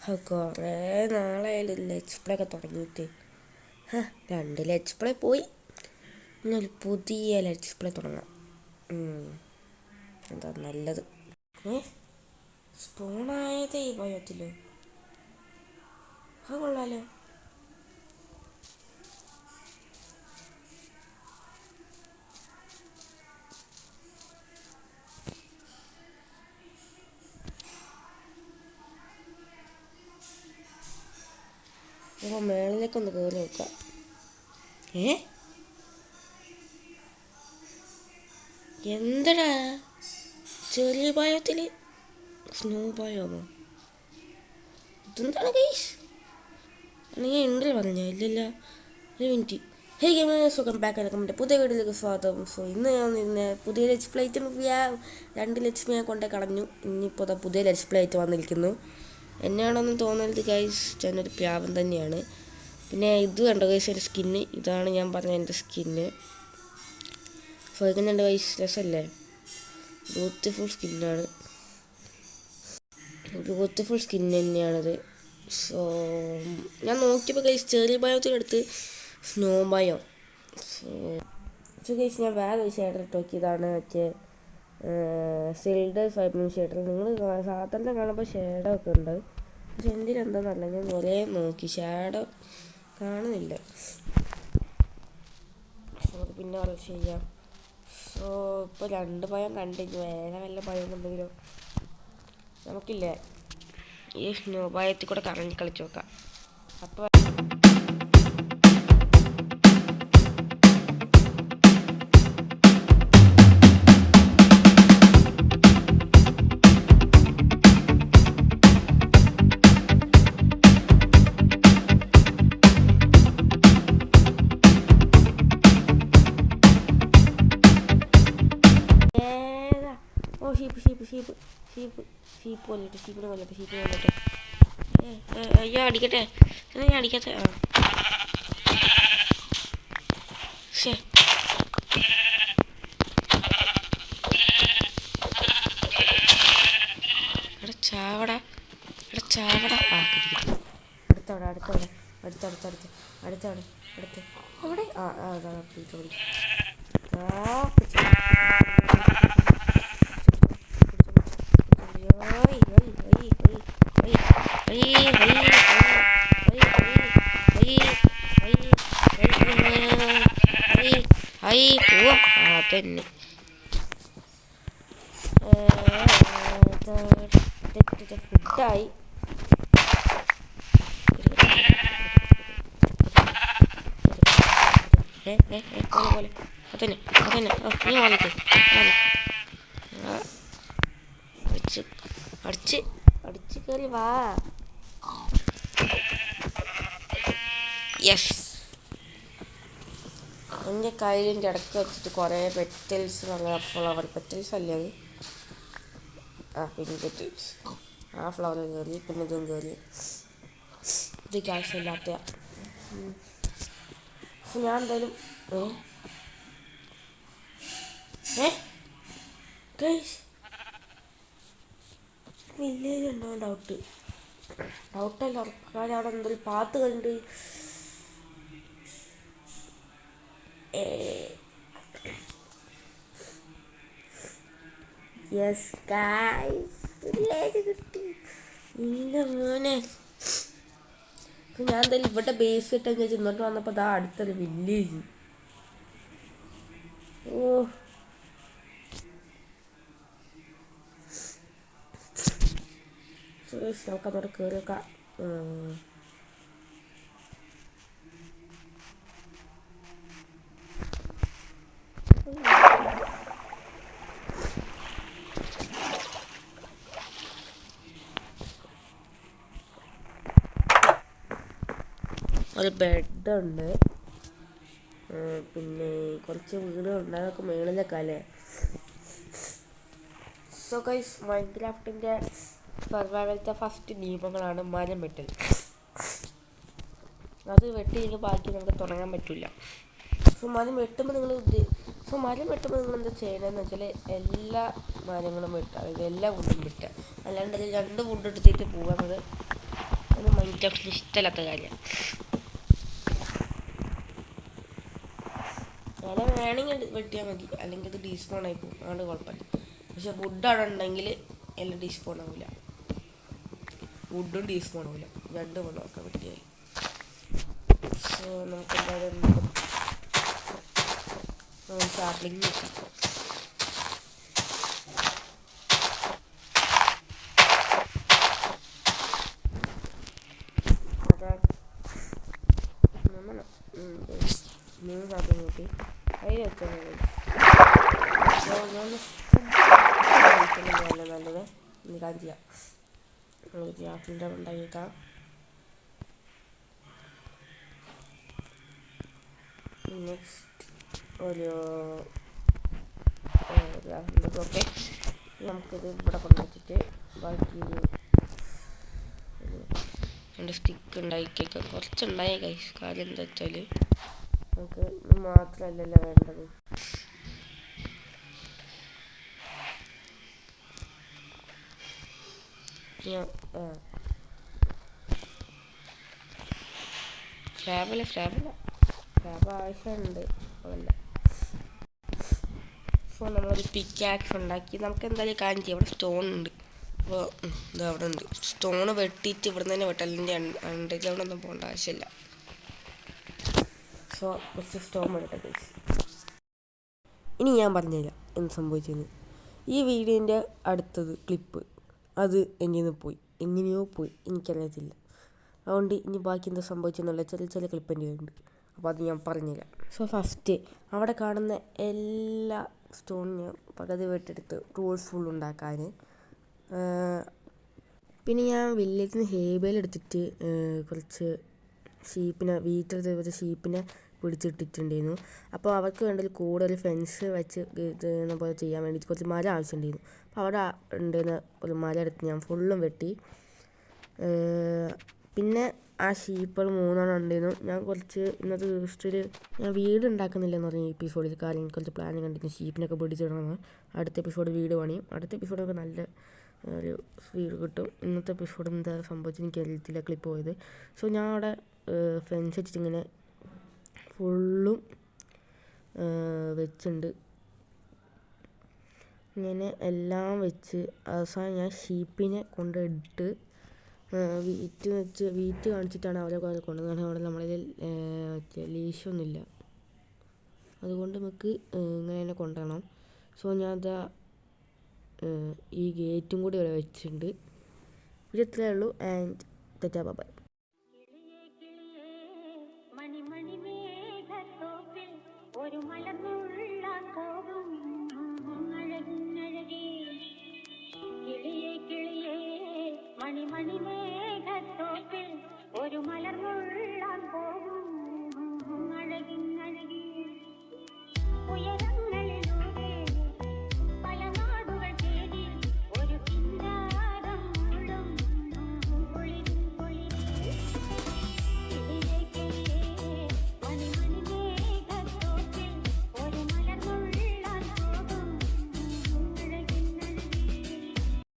കുറേ നാളായാലും let's play ഒക്കെ തുടങ്ങിയിട്ട് 2 ലെറ്റ്സ് പ്ലേ പോയി. ഇന്നൊരു പുതിയ ലെറ്റ്സ് പ്ലേ തുടങ്ങാം. എന്താ നല്ലത്? സ്പോണായത് ഈ ഭയത്തില് കൊള്ളാലോ. അപ്പോൾ മേളിലേക്കൊന്ന് കയറി നോക്കാം. എന്തടാ ചെറിയ ഭയത്തിൽ സ്നോ ഭയമോ? ഇതെന്താണ് ഗൈസ്? അല്ലെങ്കിൽ ഉണ്ടല്ലോ പറഞ്ഞോ? ഇല്ലല്ല, ഒരു മിനിറ്റ്. ഹേ ഗെയിമേഴ്സ്, വെൽക്കം ബാക്ക്. എൻ്റെ പുതിയ വീഡിയോയിലേക്ക് സ്വാഗതം. സോ ഇന്ന് ഞാൻ പുതിയ ലെറ്റ്സ് പ്ലേ ആയിട്ട് 2 ലെറ്റ്സ് പ്ലേ ഞാൻ കൊണ്ടേ കളഞ്ഞു. ഇനിയിപ്പോൾ അതാ പുതിയ ലെറ്റ്സ് പ്ലേ ആയിട്ട് വന്നിരിക്കുന്നു. എന്നാണെന്ന് തോന്നുന്നത് ഗൈസ്, ഞാനൊരു പ്യാവൻ തന്നെയാണ്. പിന്നെ ഇത് കണ്ടോ ഗൈസ്, എൻ്റെ സ്കിന്ന്. ഇതാണ് ഞാൻ പറഞ്ഞ എൻ്റെ സ്കിന്ന്. സോ ഇങ്ങനെയുണ്ട് ഗൈസ്, രസമല്ലേ? ബ്യൂട്ടിഫുൾ സ്കിന്നാണ്, ബ്യൂട്ടിഫുൾ സ്കിൻ തന്നെയാണത്. സോ ഞാൻ നോക്കിയപ്പോൾ ഗൈസ് ചെറിയ ഭയത്തിനടുത്ത് സ്നോ ഭയം. സോ ഗൈസ്, ഞാൻ വേറെ ഒരു ഷെയ്ഡർ ഇട്ട് നോക്കിയതാണ്, മറ്റേ സിൽഡ് ഫൈബർ ഷെയ്ഡർ. നിങ്ങൾ സാധാരണ കാണുമ്പോൾ ഷേഡോ ഒക്കെ ഉണ്ട്, പക്ഷെ എന്തിനെന്താണെന്നല്ല, ഞാൻ കുറേ നോക്കി, ഷാഡോ കാണുന്നില്ല. നമുക്ക് പിന്നെ അത് ചെയ്യാം. സോ ഇപ്പോൾ 2 ഭയം കണ്ടിട്ട് വേറെ വല്ല ഭയം ഉണ്ടെങ്കിലോ? നമുക്കില്ലേ ഈ സ്നോ ഭയത്തിൽ കൂടെ കറങ്ങി കളിച്ച് നോക്കാം. അപ്പോൾ ഷീപ്പ് കൊല്ലട്ടെ, ഷീപ്പിനെ കൊല്ലട്ടെ. അയ്യോ അടിക്കട്ടെ, ഞാൻ അടിക്കട്ടെ. ശേ ചാവട. അടുത്തവിടെ അവിടെ തന്നെ ഫുഡായി. അതന്നെ നീ അടിച്ച് കയറി വാ. യെസ്, എൻ്റെ കയ്യിലിൻ്റെ ഇടയ്ക്ക് വെച്ചിട്ട് കുറേ പെറ്റൽസ്, അങ്ങനെ ഫ്ലവർ പെറ്റൽസ് അല്ലേ അത്, പിങ്ക് പെറ്റൽസ്. ആ ഫ്ലവർ കയറി, പിന്നെ ഇതും കയറി. ഇത് ആവശ്യമില്ലാത്ത. അപ്പോൾ ഞാൻ എന്തായാലും വില്ലേജ് ഉണ്ടാവും. ഡൗട്ടല്ല, ഉറപ്പാണ്. അവിടെ എന്തെങ്കിലും പാത്ത് കണ്ട് യെസ് ഗൈസ്, വില്ലേജ് കിട്ടി. ഇല്ല മോനെ, ഞാൻ എന്തായാലും ഇവിടെ ബേസ് കിട്ടാൻ ചോദിച്ചു. ഇങ്ങോട്ട് വന്നപ്പോൾ അതാ അടുത്തൊരു വില്ലേജ്. നമുക്കതോടെ കയറി വെക്കാം. ഒരു ബെഡുണ്ട്, പിന്നെ കുറച്ച് വീടുകളുണ്ട്, അതൊക്കെ മേളിലൊക്കെ അല്ലേ. സോ ഗൈസ്, മൈൻക്രാഫ്റ്റിൻ്റെ സർവൈവലത്തെ ഫസ്റ്റ് നിയമങ്ങളാണ് മരം വെട്ടൽ. അത് വെട്ടി ബാക്കി നമുക്ക് തുടങ്ങാൻ പറ്റില്ല. സോ മരം വെട്ടുമ്പോൾ നിങ്ങൾ എന്താ ചെയ്യണമെന്ന് വെച്ചാൽ എല്ലാ മരങ്ങളും വെട്ടുക, അതായത് എല്ലാ വുഡും വെട്ടുക. അല്ലാണ്ട് 2 വുഡ് എടുത്തിട്ട് പോകാൻ അത് മൈൻക്രാഫ്റ്റിന് ഇഷ്ടമില്ലാത്ത കാര്യമാണ്. ഇല വേണമെങ്കിൽ വെട്ടിയാൽ മതി, അല്ലെങ്കിൽ അത് ഡീസ്പോൺ ആയി പോകും, അതുകൊണ്ട് കുഴപ്പമില്ല. പക്ഷെ വുഡ് അവിടെ ഉണ്ടെങ്കിൽ എല്ലാം ഡീസ്പോൺ ആവില്ല, വുഡും ഡീസ്പോൺ ആവില്ല, രണ്ടും ഒക്കെ വെട്ടിയാൽ. സോ നമുക്ക് എന്തായാലും സാപ്ലിങ് വെക്കാം. മൂന്ന് സാപ്ലിങ് കിട്ടി, അതിൽ വെച്ചാൽ നല്ലത്. ഇനി കാര്യം ചെയ്യാം, ഗ്യാസിൻ്റെ ഉണ്ടാക്കിയേക്കാം. നെക്സ്റ്റ് ഒരു ഓക്കെ, നമുക്കിത് ഇവിടെ കൊണ്ടുവച്ചിട്ട് ബാക്കി ഒരു സ്റ്റിക്ക് ഉണ്ടാക്കിയേക്കാം. കുറച്ചുണ്ടായ കാര്യം എന്താ വെച്ചാൽ നമുക്ക് ഇത് മാത്രമല്ലല്ലോ വേണ്ടത്. സ്ലാബ് ആവശ്യമുണ്ട്, അതല്ല. സോ നമ്മളൊരു പിക്കാക്സ് ഉണ്ടാക്കി നമുക്ക് എന്തായാലും കാര്യം ചെയ്യാം. ഇവിടെ സ്റ്റോൺ ഉണ്ട്, അപ്പോൾ ഇത് അവിടെ ഉണ്ട്. സ്റ്റോണ് വെട്ടിയിട്ട് ഇവിടെ നിന്ന് തന്നെ വെട്ടലിൻ്റെ അണ്ടറിലൊന്നും പോകേണ്ട ആവശ്യമില്ല. സോ കുറച്ച് സ്റ്റോൺ വെട്ടട്ടെ. ഇനി ഞാൻ പറഞ്ഞുതരാം എന്ത് സംഭവിച്ചെന്ന്. ഈ വീഡിയോൻ്റെ അടുത്തത് ക്ലിപ്പ് അത് എങ്ങനെയോ പോയി എനിക്കറിയത്തില്ല. അതുകൊണ്ട് ഇനി ബാക്കി എന്താ സംഭവിച്ചെന്നുള്ള ചില ക്ലിപ്പ് എൻ്റെ ഉണ്ട്, അപ്പോൾ അത് ഞാൻ പറഞ്ഞുതരാം. സോ ഫസ്റ്റ് അവിടെ കാണുന്ന എല്ലാ സ്റ്റോണിനും പകുതി വെട്ടെടുത്ത് ടൂൾസ് ഫുൾ ഉണ്ടാക്കാൻ. പിന്നെ ഞാൻ വില്ലേജിൽ നിന്ന് ഹേബേൽ എടുത്തിട്ട് കുറച്ച് വീട്ടിലത്തെ ഷീപ്പിനെ പിടിച്ചിട്ടിട്ടുണ്ടായിരുന്നു. അപ്പോൾ അവർക്ക് വേണ്ടത് കൂടുതൽ ഫെൻസ് വെച്ച് പോലെ ചെയ്യാൻ വേണ്ടിയിട്ട് കുറച്ച് മരം ആവശ്യമുണ്ടായിരുന്നു. അപ്പോൾ അവിടെ ഉണ്ടായിരുന്ന ഒരു മരം എടുത്ത് ഞാൻ ഫുള്ളും വെട്ടി. പിന്നെ ആ ഷീപ്പുകൾ 3 ഉണ്ടായിരുന്നു. ഞാൻ കുറച്ച് ഇന്നത്തെ ദിവസത്തിൽ ഞാൻ വീട് ഉണ്ടാക്കുന്നില്ലെന്ന് പറഞ്ഞ എപ്പിസോഡിൽ കാര്യം കുറച്ച് പ്ലാനിങ് കണ്ടിരുന്നു, ഷീപ്പിനൊക്കെ പിടിച്ചിടണമെന്ന്. അടുത്ത എപ്പിസോഡ് വീട് പണിയും. അടുത്ത എപ്പിസോഡൊക്കെ നല്ല ഒരു വീട് കിട്ടും. ഇന്നത്തെ എപ്പിസോഡ് എന്താ സംഭവിച്ചത് എനിക്ക് അറിയത്തില്ല, ക്ലിപ്പ് പോയത്. സോ ഞാൻ അവിടെ ഫെൻസ് വെച്ചിട്ടിങ്ങനെ ഫുള്ളും വെച്ചിട്ടുണ്ട്. ഇങ്ങനെ എല്ലാം വെച്ച് അവസാനം ഞാൻ ഷീപ്പിനെ കൊണ്ടിട്ട് വീറ്റ് കാണിച്ചിട്ടാണ് അവരെ കൊണ്ടുവന്നത്. അവിടെ നമ്മളിൽ ലീശൊന്നുമില്ല, അതുകൊണ്ട് നമുക്ക് ഇങ്ങനെ തന്നെ കൊണ്ടുപോകണം. സോ ഞാൻ അതാ ഈ ഗേറ്റും കൂടി ഇവിടെ വെച്ചിട്ടുണ്ട്. ഇത് ഇത്രയേ ഉള്ളൂ. And by.